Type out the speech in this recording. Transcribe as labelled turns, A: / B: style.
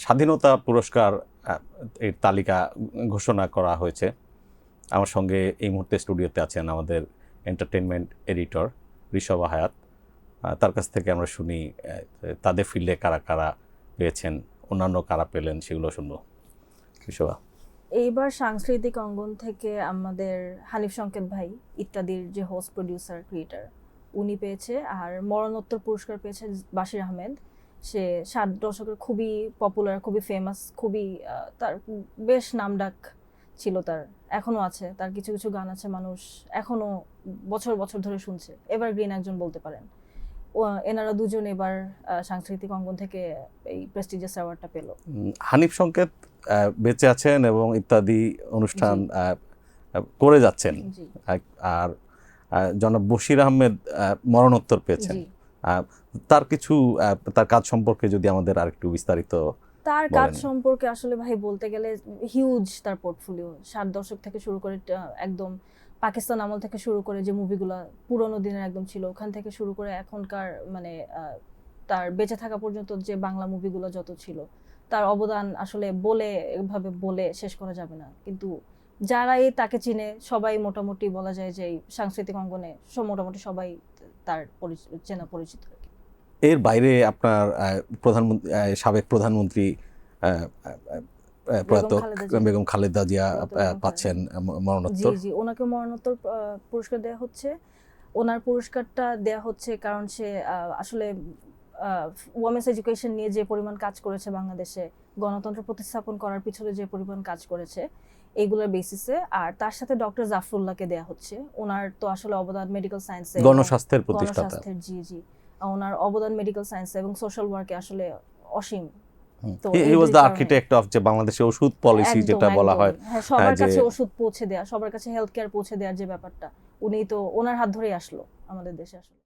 A: স্বাধীনতা পুরস্কার এর তালিকা ঘোষণা করা হয়েছে। আমার সঙ্গে এই মুহূর্তে স্টুডিওতে আছেন আমাদের এন্টারটেনমেন্ট এডিটর ঋষভা হায়াত। তার কাছ থেকে আমরা শুনি তাদের ফিল্ডে কারা কারা পেয়েছেন, অন্যান্য কারা পেলেন, সেগুলো শুনবো। ঋষভা।
B: এইবার সাংস্কৃতিক অঙ্গন থেকে আমাদের হানিফ সংকেত ভাই ইত্যাদির যে হোস্ট, প্রডিউসার, ক্রিয়েটর, উনি পেয়েছে। আর মরণোত্তর পুরস্কার পেয়েছে বাশির আহমেদ। সে 60 দশকের খুবই পপুলার, খুবই ফেমাস, খুবই তার বেশ নামডাক ছিল তার, এখনো আছে। তার কিছু কিছু গান আছে মানুষ এখনো বছর বছর ধরে শুনছে, এভারগ্রিন একজন বলতে পারেন। এনারা দুজন এবার সাংস্কৃতিক অঙ্গন থেকে এই প্রেস্টিজিয়াস অ্যাওয়ার্ডটা পেল।
A: হানিফ সংকেত বেঁচে আছেন এবং ইত্যাদি অনুষ্ঠান করে যাচ্ছেন। আর জনাব বশির আহমেদ মরণোত্তর পেয়েছেন। তার কিছু তার কাজ সম্পর্কে যদি আমাদের আরেকটু বিস্তারিত।
B: তার কাজ সম্পর্কে আসলে ভাই বলতে গেলে হিউজ তার পোর্টফোলিও। 60 দশক থেকে শুরু করে একদম পাকিস্তান আমল থেকে শুরু করে যে মুভিগুলো পুরোনো দিনের একদম ছিল, ওখান থেকে শুরু করে এখনকার মানে তার বেঁচে থাকা পর্যন্ত যে বাংলা মুভিগুলো যত ছিল, তার অবদান আসলে এভাবে বলে শেষ করা যাবে না। কিন্তু যারাই তাকে চিনে সবাই মোটামুটি বলা যায় যে সাংস্কৃতিক অঙ্গনে মোটামুটি সবাই তার চেনা পরিচিত।
A: এর বাইরে আপনার সাবেক প্রধানমন্ত্রী প্রয়াত বেগম খালেদা জিয়া পাচ্ছেন মরণোত্তর।
B: জি, ওনাকে মরণোত্তর পুরস্কার দেওয়া হচ্ছে। ওনার পুরস্কারটা দেওয়া হচ্ছে কারণ সে আসলে ওমেন্স এডুকেশন নিয়ে যে পরিমাণ কাজ করেছে বাংলাদেশে, গণতন্ত্র প্রতিস্থাপন করার পিছনে যে পরিমাণ কাজ করেছে, এইগুলোর বেসিসে। আর তার সাথে ডক্টর জাফরুল্লাহকে দেওয়া হচ্ছে। ওনার তো আসলে অবদান মেডিকেল সায়েন্সে,
A: গণস্বাস্থ্যের প্রতিষ্ঠাতা।
B: জি, ওনার অবদান মেডিকেল সায়েন্স এবং সোশ্যাল ওয়ার্কে আসলে অসীম।
A: হি ওয়াজ দ্য আর্কিটেক্ট অফ যে বাংলাদেশের ওষুধ পলিসি যেটা বলা হয়,
B: সবার কাছে ওষুধ পৌঁছে দেয়া, সবার কাছে হেলথ কেয়ার পৌঁছে দেওয়ার যে ব্যাপারটা, উনি তো ওনার হাত ধরেই আসলো আমাদের দেশে আসলে।